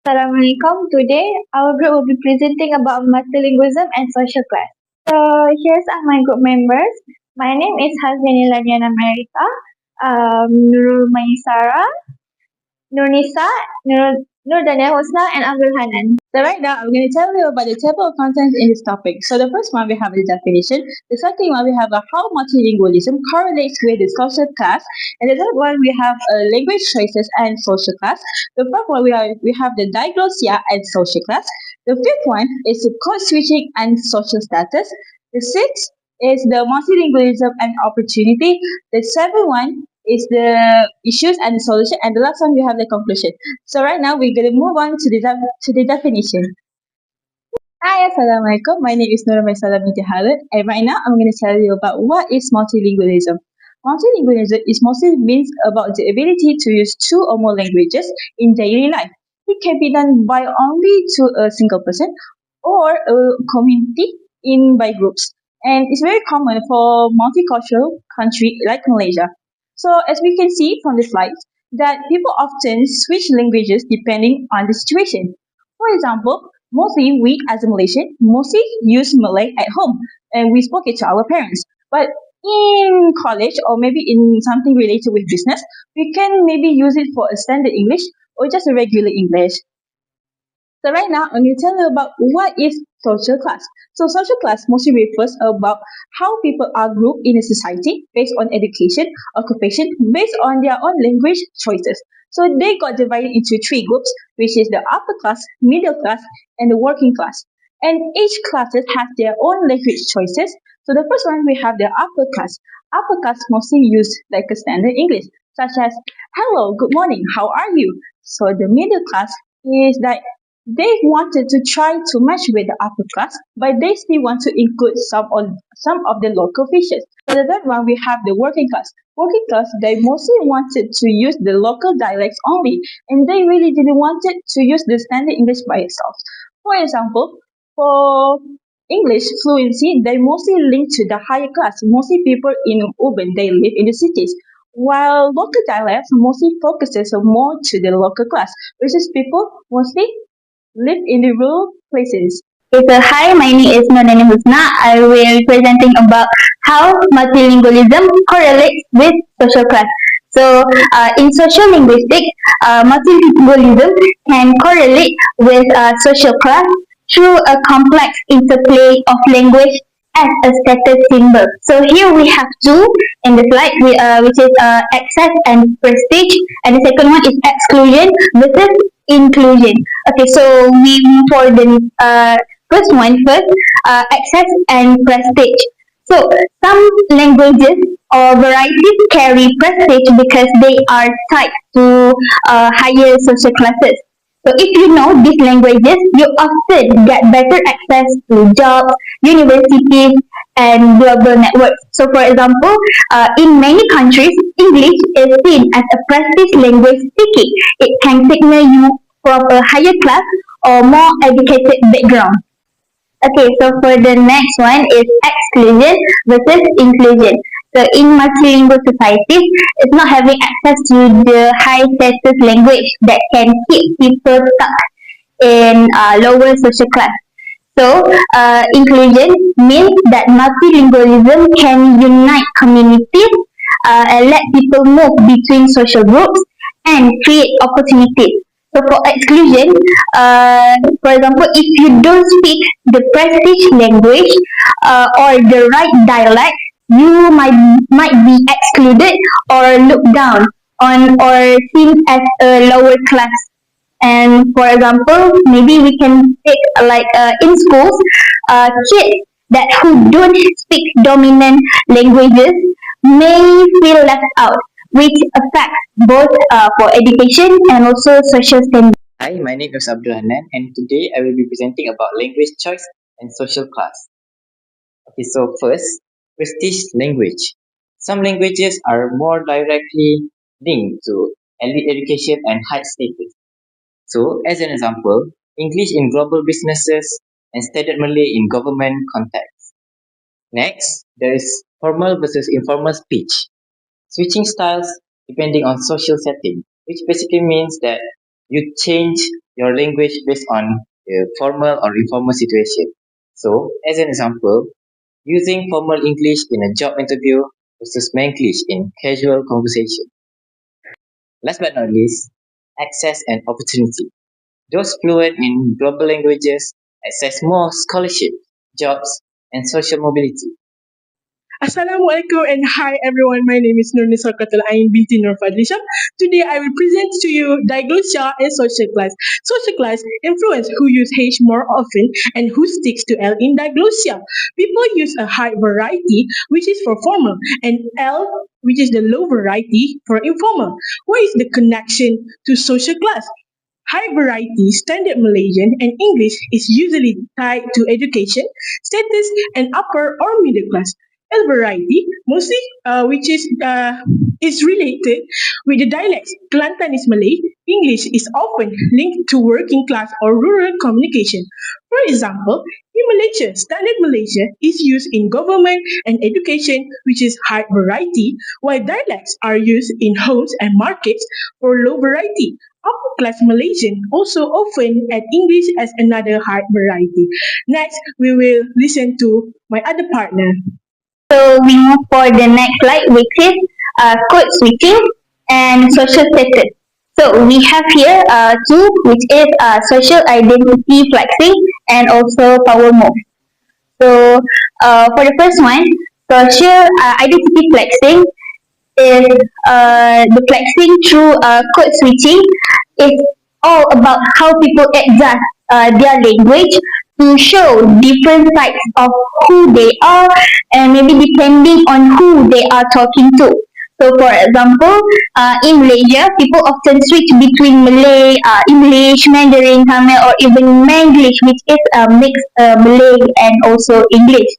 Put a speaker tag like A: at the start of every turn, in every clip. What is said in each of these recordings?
A: Assalamualaikum. Today, our group will be presenting about multilingualism and social class. So, here's are my group members. My name is Hazanila Diana Marika, Nurul Maisara, Nurnisa, Nur Daniel Husna, and Abdul Hanan.
B: So right now, I'm going to tell you about the table of contents in this topic. So the first one, we have the definition. The second one, we have how multilingualism correlates with the social class. And the third one, we have language choices and social class. The fourth one, we have the diglossia and social class. The fifth one is the code switching and social status. The sixth is the multilingualism and opportunity. The seventh one is the issues and the solution. And the last one, we have the conclusion. So right now we're going to move on to the definition. Hi, Assalamualaikum. My name is Nura Maisalamiti Halid, and right now I'm going to tell you about what is multilingualism. Multilingualism is mostly means about the ability to use two or more languages in daily life. It can be done by only to a single person or a community in by groups. And it's very common for multicultural country like Malaysia. So as we can see from the slides, that people often switch languages depending on the situation. For example, mostly we as a Malaysian mostly use Malay at home and we spoke it to our parents. But in college or maybe in something related with business, we can maybe use it for a standard English or just a regular English. So right now, I'm going to tell you about what is social class. So social class mostly refers about how people are grouped in a society based on education, occupation, based on their own language choices. So they got divided into three groups, which is the upper class, middle class, and the working class. And each classes have their own language choices. So the first one, we have the upper class. Upper class mostly use like a standard English, such as hello, good morning, how are you? So the middle class is like they wanted to try to match with the upper class, but they still want to include some of the local fishes. So the third one, we have the working class. Working class, they mostly wanted to use the local dialects only, and they really didn't want it to use the standard English by itself. For example, for English fluency, they mostly link to the higher class. Mostly people in urban, they live in the cities. While local dialects mostly focuses more to the local class, which is people mostly live in the rural places.
A: Okay, so hi, my name is Nur Daniel Husna. I will be presenting about how multilingualism correlates with social class. So, in social linguistics, multilingualism can correlate with social class through a complex interplay of language as a status symbol. So here we have two in the slide, which is access and prestige, and the second one is exclusion versus inclusion. Okay, so we move for the first one first, access and prestige. So some languages or varieties carry prestige because they are tied to higher social classes. So if you know these languages, you often get better access to jobs, universities, and global networks. So for example, in many countries, English is seen as a prestige language speaking. It can signal you from a higher class or more educated background. Okay, so for the next one is exclusion versus inclusion. So in multilingual societies, it's not having access to the high status language that can keep people stuck in lower social class. So, inclusion means that multilingualism can unite communities and let people move between social groups and create opportunities. So, for exclusion, for example, if you don't speak the prestige language or the right dialect, you might be excluded or looked down on or seen as a lower class. And for example, maybe we can take like in schools, kids that who don't speak dominant languages may feel left out, which affects both for education and also social standing.
C: Hi, my name is Abdul Hanan, and today I will be presenting about language choice and social class. Okay, so first, prestige language. Some languages are more directly linked to elite education and high status. So, as an example, English in global businesses and Standard Malay in government contexts. Next, there is formal versus informal speech. Switching styles depending on social setting, which basically means that you change your language based on formal or informal situation. So, as an example, using formal English in a job interview versus Manglish in casual conversation. Last but not least, access and opportunity. Those fluent in global languages access more scholarship, jobs, and social mobility.
D: Assalamualaikum and hi everyone. My name is Nurni Sarkatul Ain binti Nur Fadlisha. Today I will present to you diglossia and social class. Social class influence who use H more often and who sticks to L in diglossia. People use a high variety, which is for formal, and L, which is the low variety for informal. What is the connection to social class? High variety standard Malaysian and English is usually tied to education, status, and upper or middle class. L variety, mostly is related with the dialects. Kelantanese Malay, English is often linked to working class or rural communication. For example, in Malaysia, standard Malaysia is used in government and education, which is high variety, while dialects are used in homes and markets for low variety. Upper class Malaysian also often add English as another hard variety. Next, we will listen to my other partner.
A: So we move for the next slide, which is code switching and social status. So we have here two, which is social identity flexing and also power move. So for the first one, social identity flexing is the flexing through code switching is all about how people adjust their language to show different sides of who they are and maybe depending on who they are talking to. So, for example, in Malaysia, people often switch between Malay, English, Mandarin, Tamil, or even Manglish, which is a mix Malay and also English.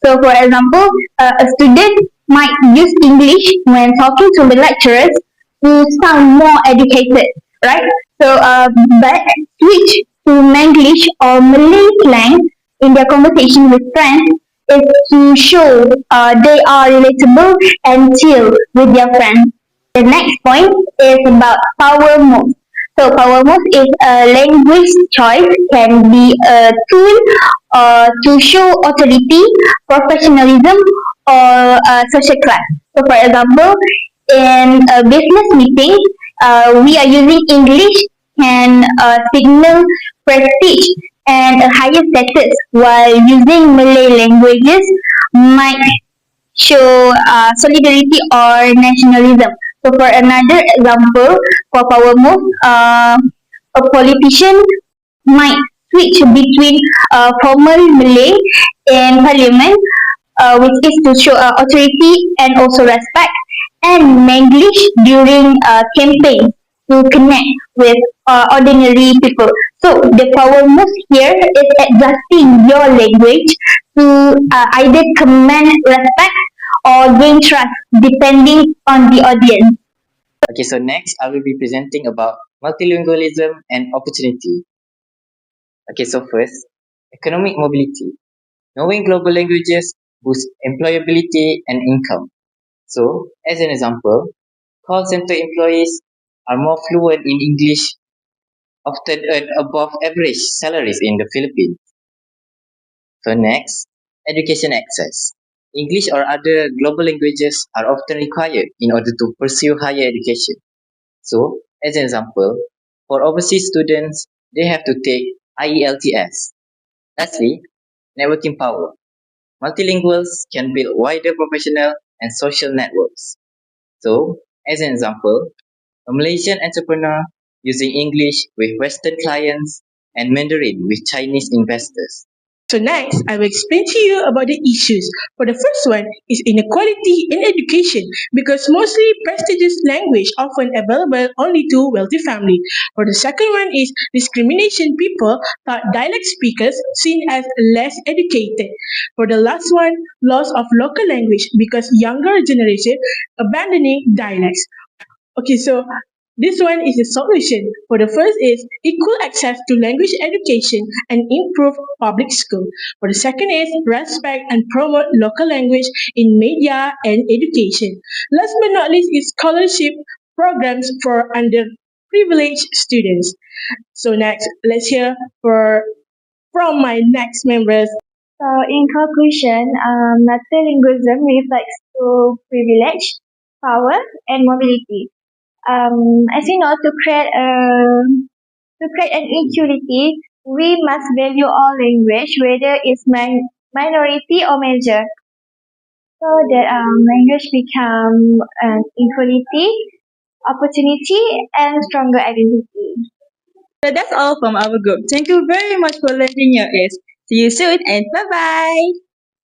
A: So, for example, a student might use English when talking to the lecturers to sound more educated, right? So, but switch to Manglish or Malay slang in their conversation with friends is to show they are relatable and chill with their friends. The next point is about power moves. So power moves is a language choice can be a tool to show authority, professionalism, or social class. So for example, in a business meeting, we are using English can signal prestige and a higher status, while using Malay languages might show solidarity or nationalism. So, for another example, for power move, a politician might switch between formal Malay in parliament, which is to show authority and also respect, and Manglish during campaign to connect with ordinary people. So the power move here is adjusting your language to either command respect or gain trust depending on the audience.
C: Okay, so next I will be presenting about multilingualism and opportunity. Okay, so first, economic mobility. Knowing global languages boosts employability and income. So, as an example, call center employees are more fluent in English, often earn above average salaries in the Philippines. So next, education access. English or other global languages are often required in order to pursue higher education. So, as an example, for overseas students, they have to take IELTS. Lastly, networking power. Multilinguals can build wider professional and social networks. So, as an example, a Malaysian entrepreneur using English with Western clients and Mandarin with Chinese investors.
D: So next, I will explain to you about the issues. For the first one is inequality in education because mostly prestigious language often available only to wealthy family. For the second one is discrimination people thought dialect speakers seen as less educated. For the last one, loss of local language because younger generation abandoning dialects. Okay, so this one is the solution. For the first is equal access to language education and improve public school. For the second is respect and promote local language in media and education. Last but not least is scholarship programs for underprivileged privileged students. So next, let's hear from my next members.
A: So, in conclusion, multilingualism reflects to privilege, power, and mobility. As you know, to create an equality, we must value all language, whether it's minority or major, so that language become an equality, opportunity, and stronger identity.
B: So that's all from our group. Thank you very much for lending your ears. See you soon and bye bye.